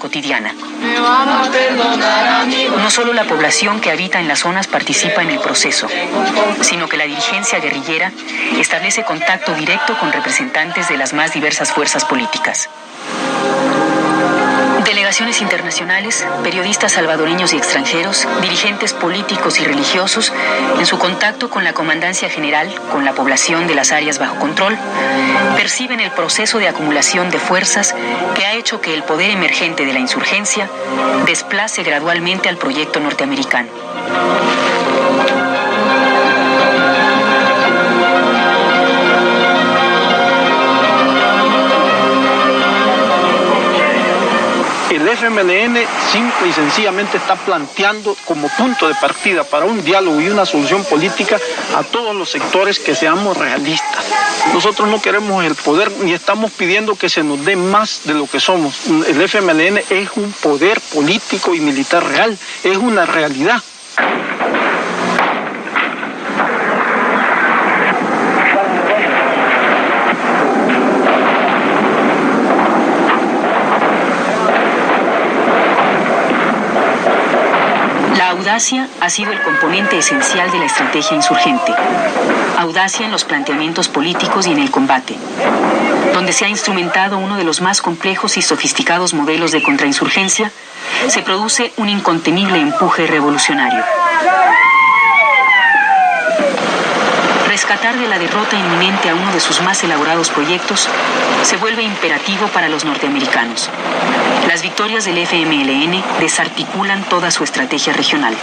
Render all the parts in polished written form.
cotidiana. No solo la población que habita en las zonas participa en el proceso, sino que la dirigencia guerrillera establece contacto directo con representantes de las más diversas fuerzas políticas. Delegaciones internacionales, periodistas salvadoreños y extranjeros, dirigentes políticos y religiosos, en su contacto con la Comandancia General, con la población de las áreas bajo control, perciben el proceso de acumulación de fuerzas que ha hecho que el poder emergente de la insurgencia desplace gradualmente al proyecto norteamericano. El FMLN simple y sencillamente está planteando como punto de partida para un diálogo y una solución política a todos los sectores que seamos realistas. Nosotros no queremos el poder ni estamos pidiendo que se nos dé más de lo que somos. El FMLN es un poder político y militar real, es una realidad. La audacia ha sido el componente esencial de la estrategia insurgente. Audacia en los planteamientos políticos y en el combate, donde se ha instrumentado uno de los más complejos y sofisticados modelos de contrainsurgencia, se produce un incontenible empuje revolucionario. Rescatar de la derrota inminente a uno de sus más elaborados proyectos se vuelve imperativo para los norteamericanos. Las victorias del FMLN desarticulan toda su estrategia regional.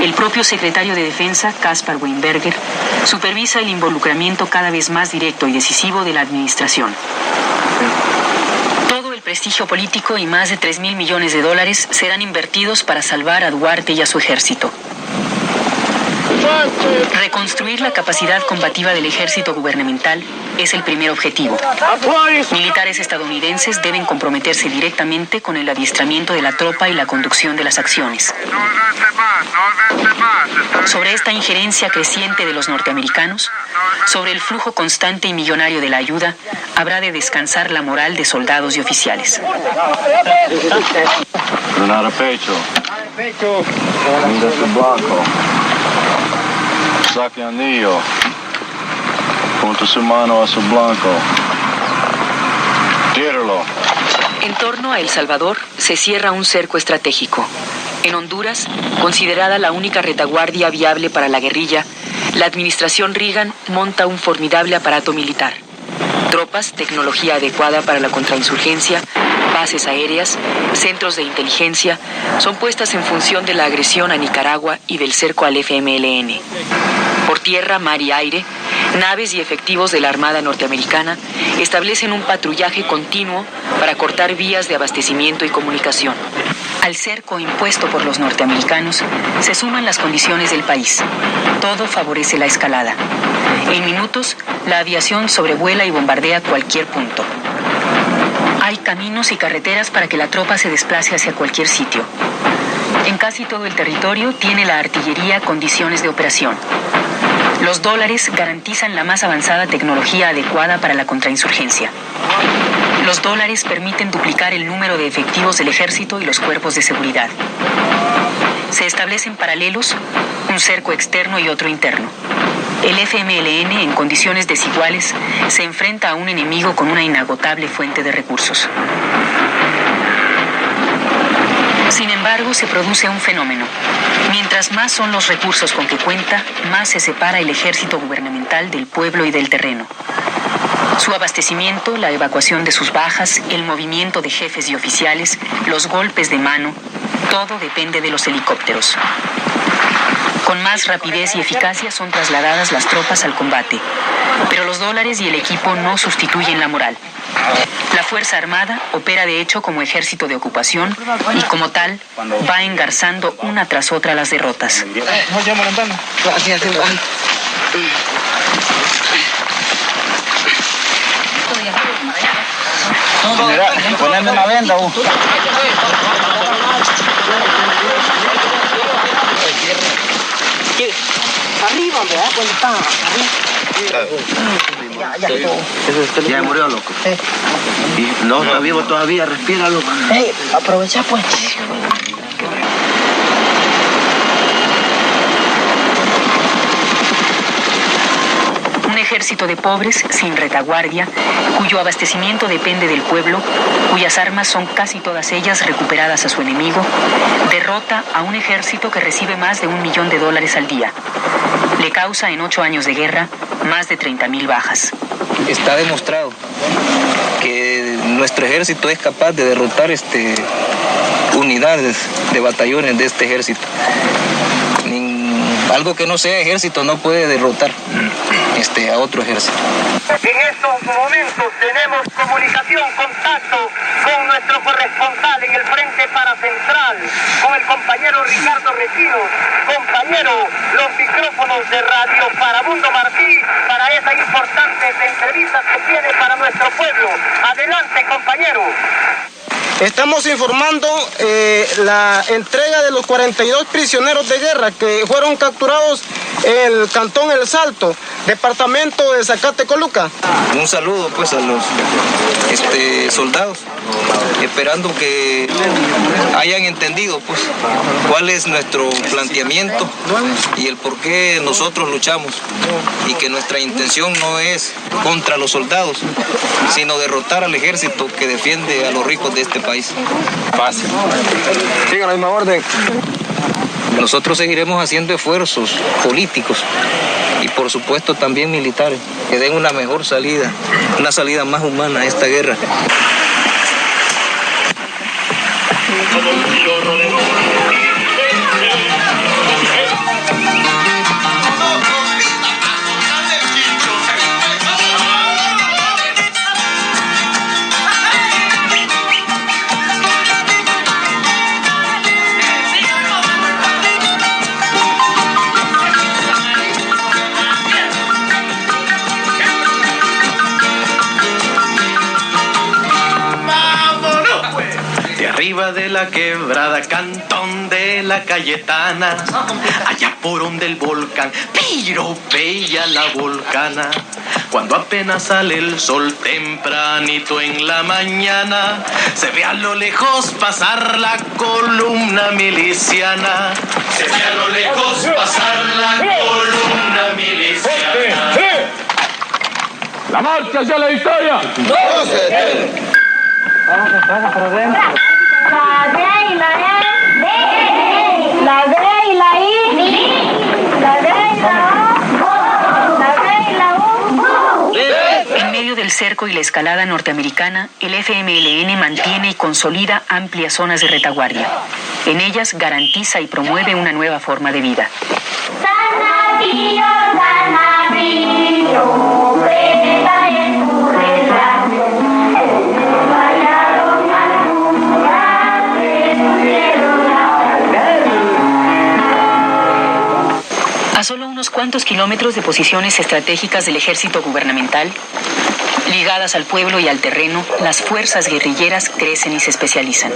El propio secretario de Defensa, Caspar Weinberger, supervisa el involucramiento cada vez más directo y decisivo de la administración. Todo el prestigio político y más de $3.000 millones serán invertidos para salvar a Duarte y a su ejército. Reconstruir la capacidad combativa del ejército gubernamental es el primer objetivo. Militares estadounidenses deben comprometerse directamente con el adiestramiento de la tropa y la conducción de las acciones. Sobre esta injerencia creciente de los norteamericanos, sobre el flujo constante y millonario de la ayuda, habrá de descansar la moral de soldados y oficiales. Granada pecho. Blanco. Saque anillo. Punto su mano a su blanco. Tíralo. En torno a El Salvador se cierra un cerco estratégico. En Honduras, considerada la única retaguardia viable para la guerrilla, la administración Reagan monta un formidable aparato militar. Tropas, tecnología adecuada para la contrainsurgencia, bases aéreas, centros de inteligencia, son puestas en función de la agresión a Nicaragua y del cerco al FMLN. Por tierra, mar y aire, naves y efectivos de la Armada norteamericana establecen un patrullaje continuo para cortar vías de abastecimiento y comunicación. Al cerco impuesto por los norteamericanos se suman las condiciones del país. Todo favorece la escalada. En minutos, la aviación sobrevuela y bombardea cualquier punto. Hay caminos y carreteras para que la tropa se desplace hacia cualquier sitio. En casi todo el territorio tiene la artillería condiciones de operación. Los dólares garantizan la más avanzada tecnología adecuada para la contrainsurgencia. Los dólares permiten duplicar el número de efectivos del ejército y los cuerpos de seguridad. Se establecen paralelos, un cerco externo y otro interno. El FMLN, en condiciones desiguales, se enfrenta a un enemigo con una inagotable fuente de recursos. Sin embargo, se produce un fenómeno. Mientras más son los recursos con que cuenta, más se separa el ejército gubernamental del pueblo y del terreno. Su abastecimiento, la evacuación de sus bajas, el movimiento de jefes y oficiales, los golpes de mano, todo depende de los helicópteros. Con más rapidez y eficacia son trasladadas las tropas al combate, pero los dólares y el equipo no sustituyen la moral. La Fuerza Armada opera de hecho como ejército de ocupación y como tal va engarzando una tras otra las derrotas. Poneme una venda, Arriba, ¿verdad? Cuando está arriba. Ya murió, loco. Y no, está vivo todavía, respira, loco. Aprovecha pues. Un ejército de pobres, sin retaguardia, cuyo abastecimiento depende del pueblo, cuyas armas son casi todas ellas recuperadas a su enemigo, derrota a un ejército que recibe más de $1 millón al día. Le causa en 8 años de guerra más de 30,000 bajas. Está demostrado que nuestro ejército es capaz de derrotar unidades de batallones de este ejército. Algo que no sea ejército no puede derrotar a otro ejército. En estos momentos tenemos comunicación, contacto con nuestro corresponsal en el Frente Paracentral, con el compañero Ricardo Retino. Compañero, los micrófonos de Radio Farabundo Martí para esa importante entrevista que tiene para nuestro pueblo. Adelante, compañero. Estamos informando la entrega de los 42 prisioneros de guerra que fueron capturados en el cantón El Salto, departamento de Zacatecoluca. Un saludo pues a los soldados, esperando que hayan entendido pues cuál es nuestro planteamiento y el por qué nosotros luchamos, y que nuestra intención no es contra los soldados, sino derrotar al ejército que defiende a los ricos de este país. Fácil. Sigan la misma orden. Nosotros seguiremos haciendo esfuerzos políticos y por supuesto también militares que den una mejor salida, una salida más humana a esta guerra. Arriba de la quebrada, cantón de la Cayetana, allá por donde el volcán piropea la volcana. Cuando apenas sale el sol tempranito en la mañana, se ve a lo lejos pasar la columna miliciana. Se ve a lo lejos pasar la columna miliciana. La marcha hacia la victoria. Vamos por adentro. La D y la E. La D y la I. La D y la O. La D y la U. En medio del cerco y la escalada norteamericana, el FMLN mantiene y consolida amplias zonas de retaguardia. En ellas garantiza y promueve una nueva forma de vida. Sanadillo, sanadillo, presta en tu relación. A solo unos cuantos kilómetros de posiciones estratégicas del ejército gubernamental, ligadas al pueblo y al terreno, las fuerzas guerrilleras crecen y se especializan.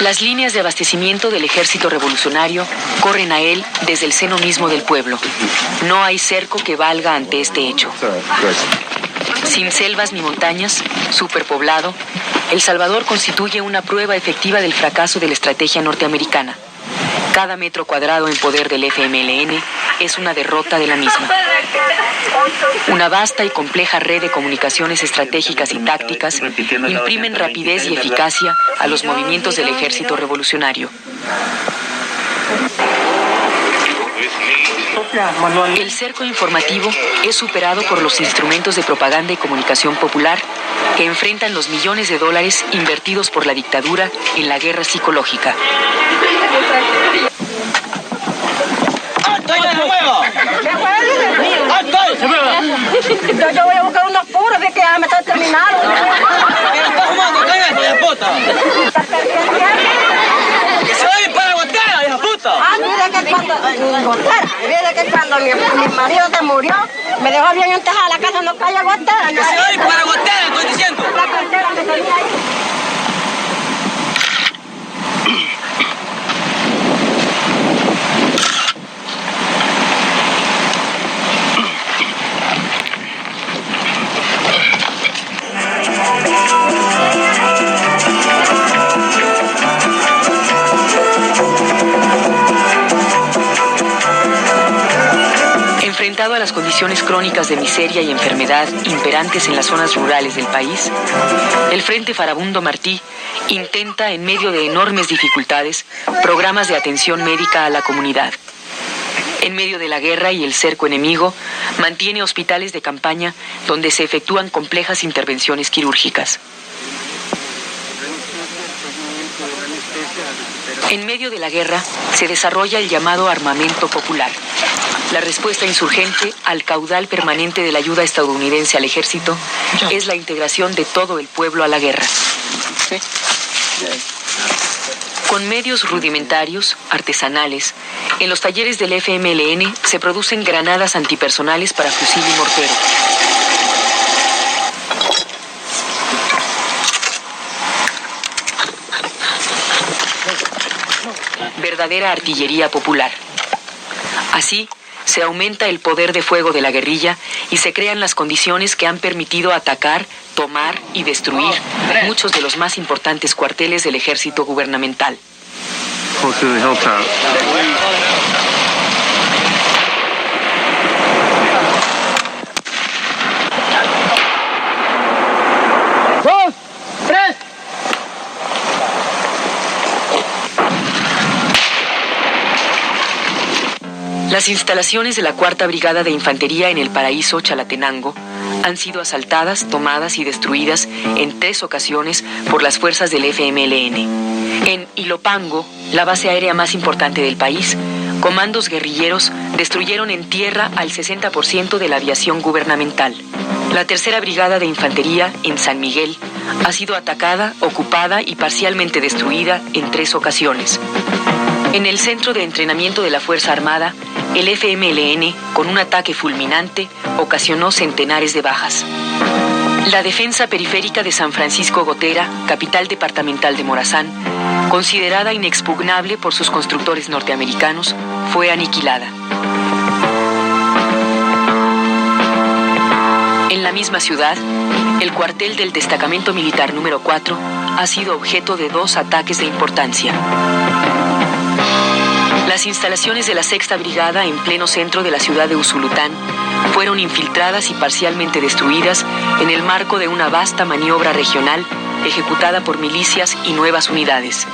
Las líneas de abastecimiento del ejército revolucionario corren a él desde el seno mismo del pueblo. No hay cerco que valga ante este hecho. Sin selvas ni montañas, superpoblado, El Salvador constituye una prueba efectiva del fracaso de la estrategia norteamericana. Cada metro cuadrado en poder del FMLN es una derrota de la misma. Una vasta y compleja red de comunicaciones estratégicas y tácticas imprimen rapidez y eficacia a los movimientos del ejército revolucionario. El cerco informativo es superado por los instrumentos de propaganda y comunicación popular que enfrentan los millones de dólares invertidos por la dictadura en la guerra psicológica. Yo voy a buscar unos puros de que ya me están terminando. ¡Que se vayan para Guatemala, hija puta! Mire que cuando mi marido se murió, me dejó bien entejada la casa, no calla Guatemala. ¡Que se vayan para Guatemala, estoy diciendo! La cartera que tenía ahí. a las condiciones crónicas de miseria y enfermedad imperantes en las zonas rurales del país, el Frente Farabundo Martí intenta, en medio de enormes dificultades, programas de atención médica a la comunidad. En medio de la guerra y el cerco enemigo, mantiene hospitales de campaña donde se efectúan complejas intervenciones quirúrgicas. En medio de la guerra, se desarrolla el llamado armamento popular, la respuesta insurgente al caudal permanente de la ayuda estadounidense al ejército es la integración de todo el pueblo a la guerra. Con medios rudimentarios, artesanales, en los talleres del FMLN se producen granadas antipersonales para fusil y mortero. Verdadera artillería popular. Así, se aumenta el poder de fuego de la guerrilla y se crean las condiciones que han permitido atacar, tomar y destruir muchos de los más importantes cuarteles del ejército gubernamental. Las instalaciones de la 4ª Brigada de Infantería en el Paraíso, Chalatenango, han sido asaltadas, tomadas y destruidas en 3 ocasiones por las fuerzas del FMLN. En Ilopango, la base aérea más importante del país, comandos guerrilleros destruyeron en tierra al 60% de la aviación gubernamental. La 3ª Brigada de Infantería, en San Miguel, ha sido atacada, ocupada y parcialmente destruida en 3 ocasiones. En el centro de entrenamiento de la Fuerza Armada, el FMLN, con un ataque fulminante, ocasionó centenares de bajas. La defensa periférica de San Francisco Gotera, capital departamental de Morazán, considerada inexpugnable por sus constructores norteamericanos, fue aniquilada. En la misma ciudad, el cuartel del destacamento militar número 4 ha sido objeto de 2 ataques de importancia. Las instalaciones de la 6ª Brigada en pleno centro de la ciudad de Usulután fueron infiltradas y parcialmente destruidas en el marco de una vasta maniobra regional ejecutada por milicias y nuevas unidades.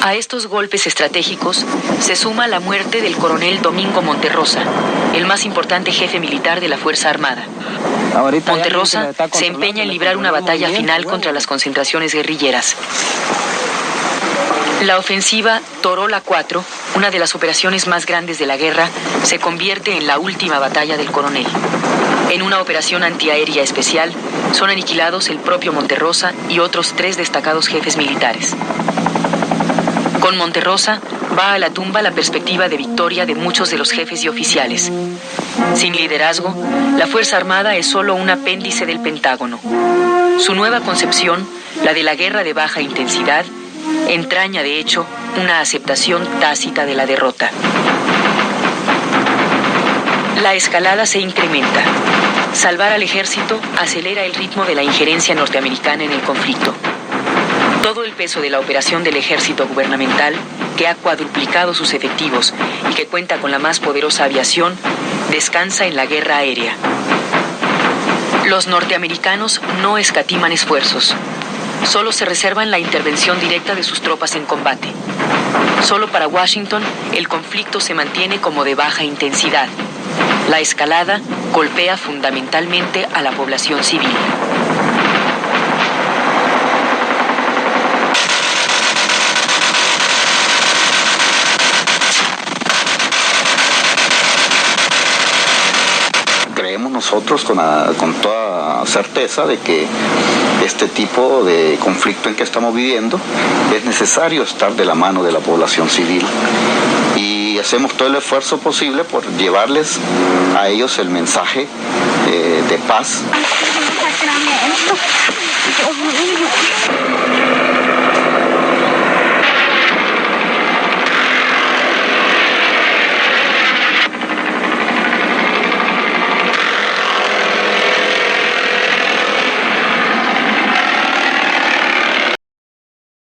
A estos golpes estratégicos se suma la muerte del coronel Domingo Monterrosa, el más importante jefe militar de la Fuerza Armada. Monterrosa se empeña en librar una batalla final contra las concentraciones guerrilleras. La ofensiva Torola 4, una de las operaciones más grandes de la guerra, se convierte en la última batalla del coronel. En una operación antiaérea especial, son aniquilados el propio Monterrosa y otros 3 destacados jefes militares. Con Monterrosa va a la tumba la perspectiva de victoria de muchos de los jefes y oficiales. Sin liderazgo, la Fuerza Armada es solo un apéndice del Pentágono. Su nueva concepción, la de la guerra de baja intensidad, entraña, de hecho, una aceptación tácita de la derrota. La escalada se incrementa. Salvar al ejército acelera el ritmo de la injerencia norteamericana en el conflicto. Todo el peso de la operación del ejército gubernamental, que ha cuadruplicado sus efectivos y que cuenta con la más poderosa aviación, descansa en la guerra aérea. Los norteamericanos no escatiman esfuerzos. Solo se reservan la intervención directa de sus tropas en combate. Solo para Washington, el conflicto se mantiene como de baja intensidad. La escalada golpea fundamentalmente a la población civil. Creemos nosotros con toda certeza de que este tipo de conflicto en que estamos viviendo es necesario estar de la mano de la población civil y hacemos todo el esfuerzo posible por llevarles a ellos el mensaje de paz.